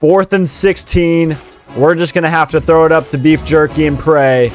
4th and 16. We're just going to have to throw it up to Beef Jerky and pray.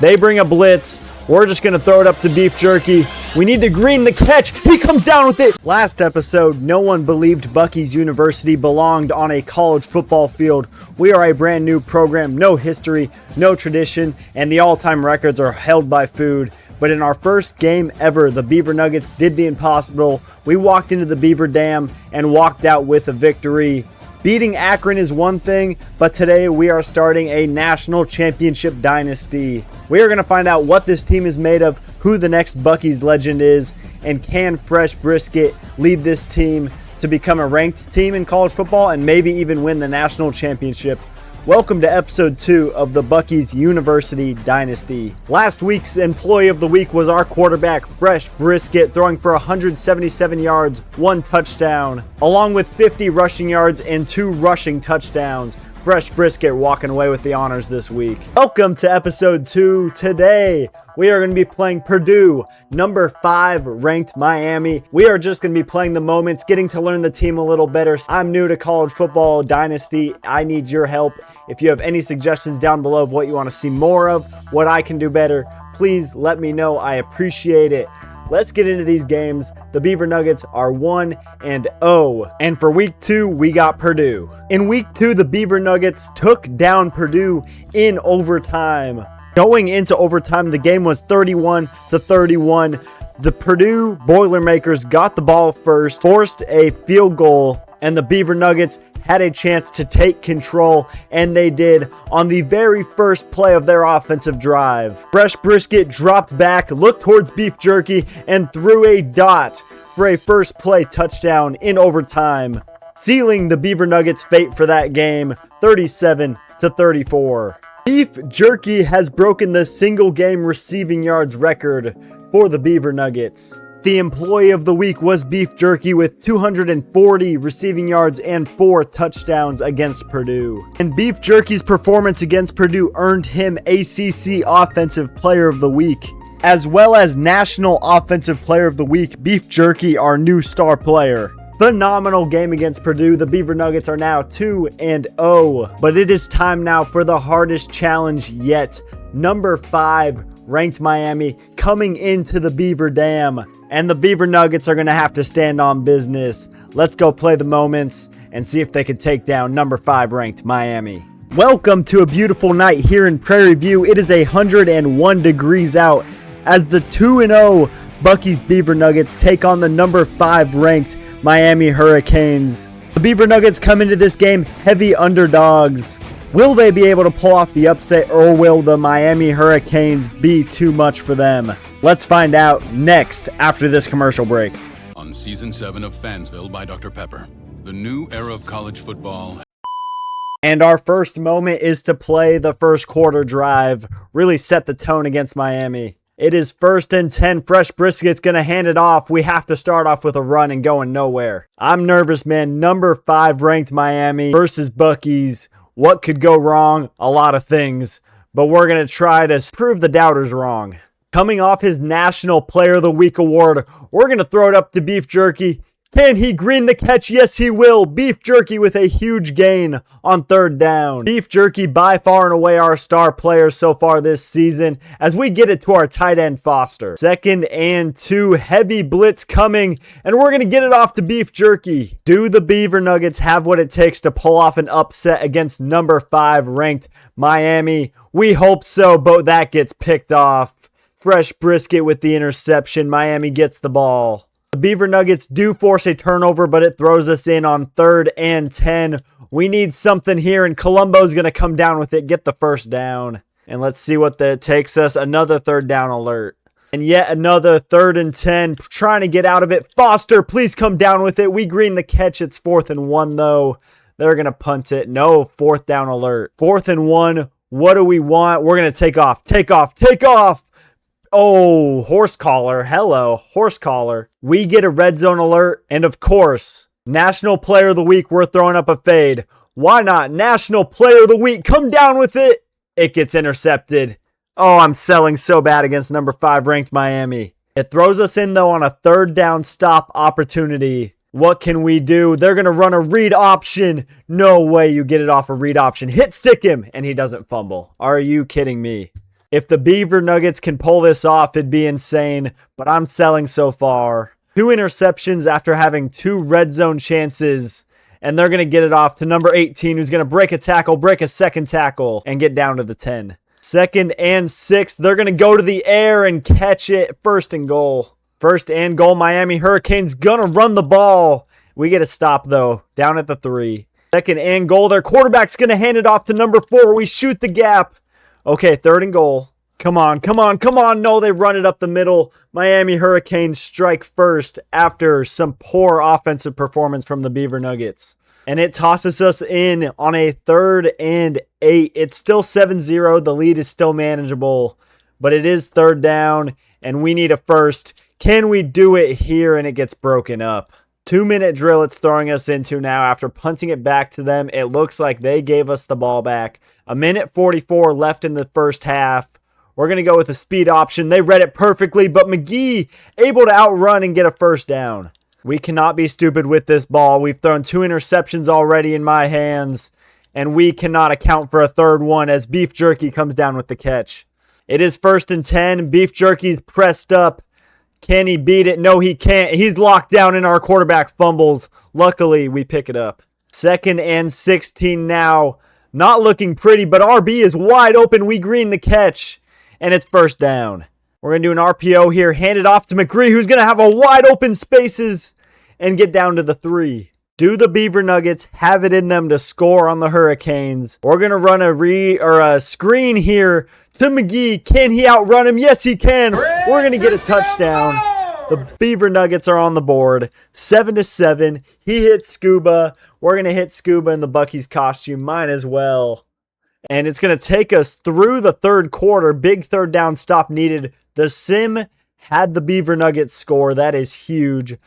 They bring a blitz. We're just going to throw it up to Beef Jerky. We need to green the catch. He comes down with it. Last episode, no one believed Buc-ee's University belonged on a college football field. We are a brand new program, no history, no tradition, and the all-time records are held by food. But in our first game ever, the Beaver Nuggets did the impossible. We walked into the Beaver Dam and walked out with a victory. Beating Akron is one thing, but today we are starting a national championship dynasty. We are going to find out what this team is made of, who the next Buc-ee's legend is, and can Fresh Brisket lead this team to become a ranked team in college football and maybe even win the national championship. Welcome to episode 2 of the Buc-ee's University Dynasty. Last week's Employee of the Week was our quarterback, Fresh Brisket, throwing for 177 yards, 1 touchdown, along with 50 rushing yards and 2 rushing touchdowns. Fresh Brisket walking away with the honors this week. Welcome to episode 2. Today, we are going to be playing Purdue, number 5 ranked Miami. We are just going to be playing the moments, getting to learn the team a little better. I'm new to college football dynasty. I need your help. If you have any suggestions down below of what you want to see more of, what I can do better, please let me know. I appreciate it. Let's get into these games. The Beaver Nuggets are 1-0. And for week 2, we got Purdue. In week 2, the Beaver Nuggets took down Purdue in overtime. Going into overtime, the game was 31-31. The Purdue Boilermakers got the ball first, forced a field goal, and the Beaver Nuggets had a chance to take control, and they did on the very first play of their offensive drive. Fresh Brisket dropped back, looked towards Beef Jerky, and threw a dot for a first play touchdown in overtime, sealing the Beaver Nuggets' fate for that game, 37-34. Beef Jerky has broken the single game receiving yards record for the Beaver Nuggets. The Employee of the Week was Beef Jerky with 240 receiving yards and 4 touchdowns against Purdue. And Beef Jerky's performance against Purdue earned him ACC Offensive Player of the Week, as well as National Offensive Player of the Week. Beef Jerky, our new star player. Phenomenal game against Purdue. The Beaver Nuggets are now 2-0. But it is time now for the hardest challenge yet. Number 5 ranked Miami coming into the Beaver Dam. And the Beaver Nuggets are going to have to stand on business. Let's go play the moments and see if they can take down number 5 ranked Miami. Welcome to a beautiful night here in Prairie View. It is 101 degrees out as the 2-0 Buc-ee's Beaver Nuggets take on the number 5 ranked Miami Hurricanes. The Beaver Nuggets come into this game heavy underdogs. Will they be able to pull off the upset, or will the Miami Hurricanes be too much for them? Let's find out next after this commercial break. On Season 7 of Fansville by Dr. Pepper, the new era of college football. And our first moment is to play the first quarter drive, really set the tone against Miami. It is 1st and 10. Fresh Brisket's going to hand it off. We have to start off with a run and going nowhere. I'm nervous, man. Number 5 ranked Miami versus Buc-ee's. What could go wrong? A lot of things. But we're going to try to prove the doubters wrong. Coming off his National Player of the Week award, we're going to throw it up to Beef Jerky. Can he green the catch? Yes, he will. Beef Jerky with a huge gain on 3rd down. Beef Jerky by far and away our star player so far this season as we get it to our tight end Foster. 2nd and 2, heavy blitz coming, and we're going to get it off to Beef Jerky. Do the Beaver Nuggets have what it takes to pull off an upset against number 5 ranked Miami? We hope so, but that gets picked off. Fresh Brisket with the interception. Miami gets the ball. The Beaver Nuggets do force a turnover, but it throws us in on 3rd and 10. We need something here, and Colombo's going to come down with it, get the first down. And let's see what that takes us. Another 3rd down alert. And yet another 3rd and 10, trying to get out of it. Foster, please come down with it. We green the catch. It's 4th and 1, though. They're going to punt it. No, 4th down alert. 4th and 1. What do we want? We're going to take off. Take off. Take off. Oh, horse collar. Hello, horse collar. We get a red zone alert. And of course, National Player of the Week, we're throwing up a fade. Why not? National Player of the Week, come down with it. It gets intercepted. Oh, I'm selling so bad against number 5 ranked Miami. It throws us in, though, on a 3rd down stop opportunity. What can we do? They're going to run a read option. No way you get it off a read option. Hit stick him, and he doesn't fumble. Are you kidding me? If the Beaver Nuggets can pull this off, it'd be insane, but I'm selling so far. 2 interceptions after having 2 red zone chances, and they're going to get it off to number 18, who's going to break a tackle, break a second tackle, and get down to the 10. 2nd and 6, they're going to go to the air and catch it. 1st and goal. 1st and goal, Miami Hurricanes going to run the ball. We get a stop, though, down at the 3. 2nd and goal, their quarterback's going to hand it off to number 4. We shoot the gap. Okay, 3rd and goal. Come on, come on, come on. No, they run it up the middle. Miami Hurricanes strike first after some poor offensive performance from the Beaver Nuggets. And it tosses us in on a 3rd and 8. It's still 7-0. The lead is still manageable, but it is 3rd down, and we need a first. Can we do it here? And it gets broken up. 2-minute drill it's throwing us into now after punting it back to them. It looks like they gave us the ball back. 1:44 left in the first half. We're going to go with a speed option. They read it perfectly, but McGee able to outrun and get a 1st down. We cannot be stupid with this ball. We've thrown 2 interceptions already in my hands, and we cannot account for a 3rd one as Beef Jerky comes down with the catch. It is 1st and 10. Beef Jerky's pressed up. Can he beat it? No, he can't. He's locked down and our quarterback fumbles. Luckily, we pick it up. 2nd and 16 now. Not looking pretty, but RB is wide open. We green the catch. And it's 1st down. We're going to do an RPO here. Hand it off to McCree, who's going to have a wide open spaces and get down to the 3. Do the Beaver Nuggets have it in them to score on the Hurricanes? We're going to run a screen here to McGee. Can he outrun him? Yes, he can. We're going to get a touchdown. The Beaver Nuggets are on the board. 7-7. He hits Scuba. We're going to hit Scuba in the Buc-ee's costume. Might as well. And it's going to take us through the 3rd quarter. Big 3rd down stop needed. The sim had the Beaver Nuggets score. That is huge.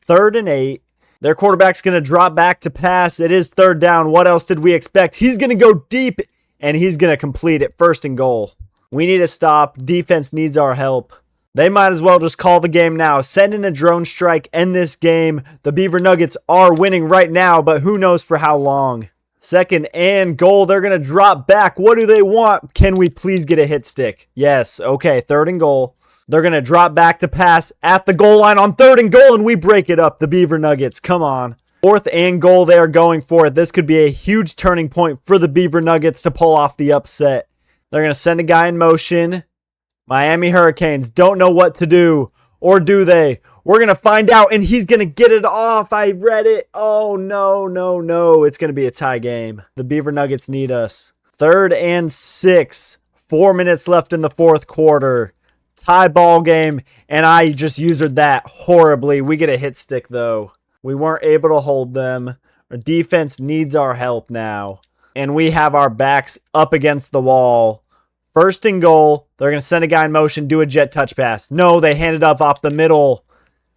3rd and 8. Their quarterback's going to drop back to pass. It is 3rd down. What else did we expect? He's going to go deep, and he's going to complete it. 1st and goal. We need a stop. Defense needs our help. They might as well just call the game now. Send in a drone strike. End this game. The Beaver Nuggets are winning right now, but who knows for how long. 2nd and goal. They're going to drop back. What do they want? Can we please get a hit stick? Yes. Okay. 3rd and goal. They're going to drop back to pass at the goal line on 3rd and goal, and we break it up. The Beaver Nuggets. Come on. 4th and goal. They are going for it. This could be a huge turning point for the Beaver Nuggets to pull off the upset. They're going to send a guy in motion. Miami Hurricanes don't know what to do. Or do they? We're going to find out, and he's going to get it off. I read it. Oh, no, no, no. It's going to be a tie game. The Beaver Nuggets need us. 3rd and 6. 4 minutes left in the 4th quarter. Tie ball game, and I just used that horribly. We get a hit stick, though. We weren't able to hold them. Our defense needs our help now, and we have our backs up against the wall. 1st and goal. They're going to send a guy in motion, do a jet touch pass. No, they hand it up off the middle.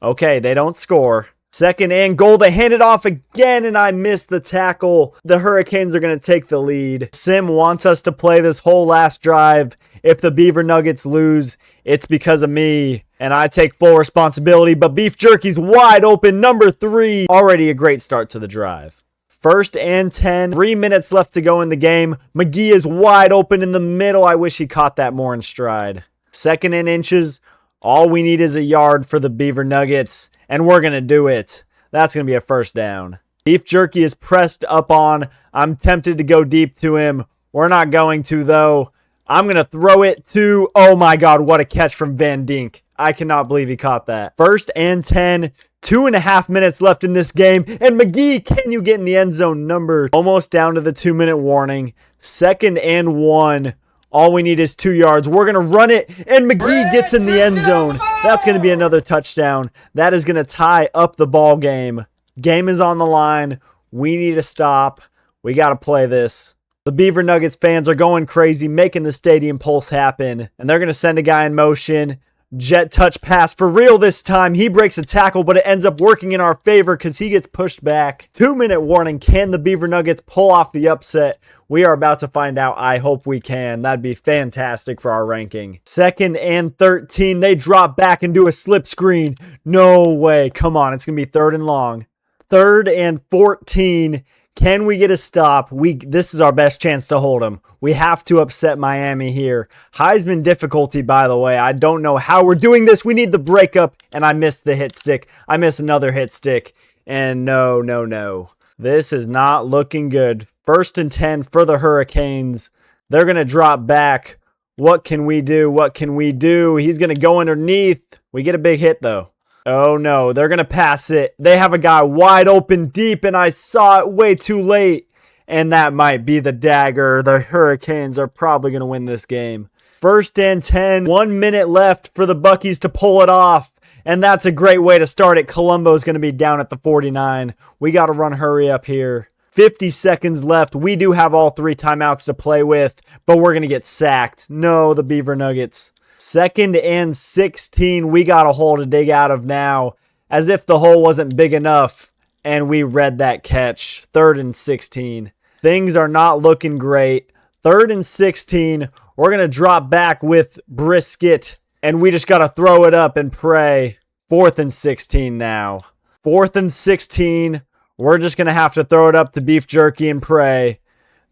Okay, they don't score. 2nd and goal. They hand it off again, and I missed the tackle. The Hurricanes are going to take the lead. Sim wants us to play this whole last drive. If the Beaver Nuggets lose, it's because of me, and I take full responsibility, but Beef Jerky's wide open. Number 3. Already a great start to the drive. 1st and 10. 3 minutes left to go in the game. McGee is wide open in the middle. I wish he caught that more in stride. 2nd and inches. All we need is a yard for the Beaver Nuggets, and we're going to do it. That's going to be a 1st down. Beef Jerky is pressed up on. I'm tempted to go deep to him. We're not going to, though. I'm going to throw it to, oh my God, what a catch from Van Dink. I cannot believe he caught that. 1st and 10. 2.5 minutes left in this game. And McGee, can you get in the end zone? Number almost down to the 2-minute warning. 2nd and 1. All we need is 2 yards. We're going to run it, and McGee gets in the end zone. That's going to be another touchdown. That is going to tie up the ball game. Game is on the line. We need to stop. We got to play this. The Beaver Nuggets fans are going crazy, making the stadium pulse happen. And they're going to send a guy in motion. Jet touch pass for real this time. He breaks a tackle, but it ends up working in our favor because he gets pushed back. 2-minute warning. Can the Beaver Nuggets pull off the upset? We are about to find out. I hope we can. That'd be fantastic for our ranking. 2nd and 13. They drop back and do a slip screen. No way. Come on. It's going to be 3rd and long. 3rd and 14. Can we get a stop? This is our best chance to hold them. We have to upset Miami here. Heisman difficulty, by the way. I don't know how we're doing this. We need the breakup, and I missed the hit stick. I missed another hit stick, and no. This is not looking good. 1st and 10 for the Hurricanes. They're going to drop back. What can we do? What can we do? He's going to go underneath. We get a big hit, though. Oh, no. They're going to pass it. They have a guy wide open deep, and I saw it way too late. And that might be the dagger. The Hurricanes are probably going to win this game. 1st and 10. 1 minute left for the Buc-ees to pull it off. And that's a great way to start it. Colombo's going to be down at the 49. We got to run hurry up here. 50 seconds left. We do have all 3 timeouts to play with, but we're going to get sacked. No, the Beaver Nuggets. 2nd and 16. We got a hole to dig out of now, as if the hole wasn't big enough, and we read that catch. 3rd and 16. Things are not looking great. 3rd and 16. We're going to drop back with Brisket, and we just got to throw it up and pray. 4th and 16 now. 4th and 16. We're just going to have to throw it up to Beef Jerky and pray.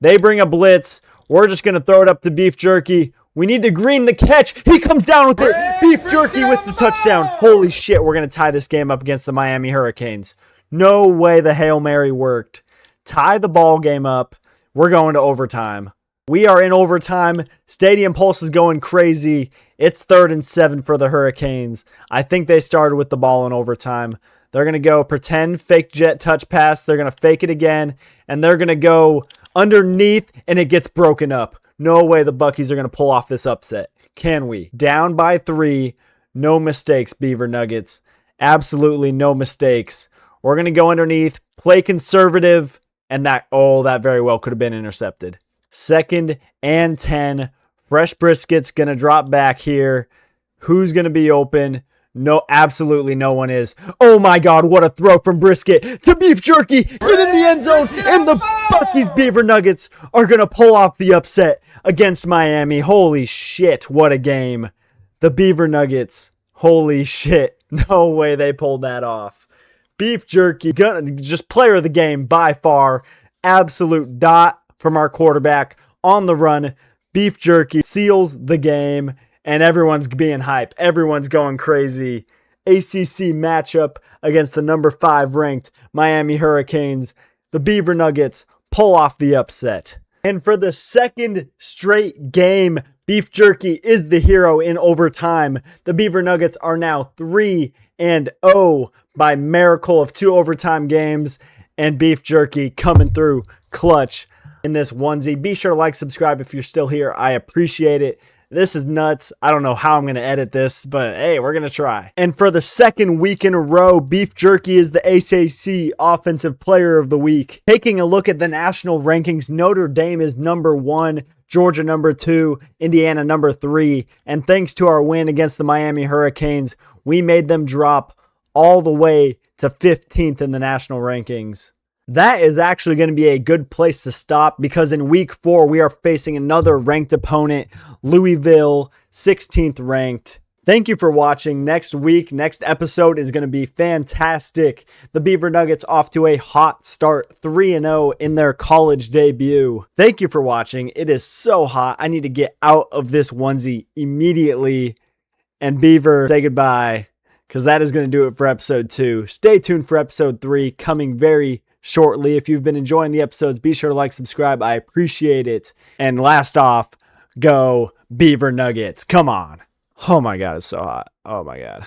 They bring a blitz. We're just going to throw it up to Beef Jerky. We need to green the catch. He comes down with it. Beef Jerky with the touchdown. Holy shit, we're going to tie this game up against the Miami Hurricanes. No way the Hail Mary worked. Tie the ball game up. We're going to overtime. We are in overtime. Stadium Pulse is going crazy. It's 3rd and 7 for the Hurricanes. I think they started with the ball in overtime. They're going to go pretend fake jet touch pass. They're going to fake it again. And they're going to go underneath, and it gets broken up. No way the Buc-ees are going to pull off this upset. Can we? Down by 3. No mistakes, Beaver Nuggets. Absolutely no mistakes. We're going to go underneath, play conservative, and that very well could have been intercepted. 2nd and 10. Fresh Brisket's going to drop back here. Who's going to be open? No, absolutely no one is. Oh my God, what a throw from Brisket to Beef Jerky. Get in the end zone, and the Buc-ees Beaver Nuggets are going to pull off the upset against Miami. Holy shit, what a game. The Beaver Nuggets, holy shit. No way they pulled that off. Beef Jerky, just player of the game by far. Absolute dot from our quarterback on the run. Beef Jerky seals the game. And everyone's being hype. Everyone's going crazy. ACC matchup against the number 5 ranked Miami Hurricanes. The Beaver Nuggets pull off the upset. And for the 2nd straight game, Beef Jerky is the hero in overtime. The Beaver Nuggets are now 3-0 by miracle of 2 overtime games. And Beef Jerky coming through clutch in this onesie. Be sure to like, subscribe if you're still here. I appreciate it. This is nuts. I don't know how I'm going to edit this, but hey, we're going to try. And for the 2nd week in a row, Beef Jerky is the ACC Offensive Player of the Week. Taking a look at the national rankings, Notre Dame is number 1, Georgia number 2, Indiana number 3. And thanks to our win against the Miami Hurricanes, we made them drop all the way to 15th in the national rankings. That is actually going to be a good place to stop, because in week 4, we are facing another ranked opponent, Louisville, 16th ranked. Thank you for watching. Next episode is going to be fantastic. The Beaver Nuggets off to a hot start, 3-0 in their college debut. Thank you for watching. It is so hot. I need to get out of this onesie immediately. And Beaver, say goodbye, because that is going to do it for episode 2. Stay tuned for episode 3, coming very shortly. If you've been enjoying the episodes, be sure to like, subscribe. I appreciate it. And last off, go Beaver Nuggets. Come on. Oh my God, it's so hot. Oh my God.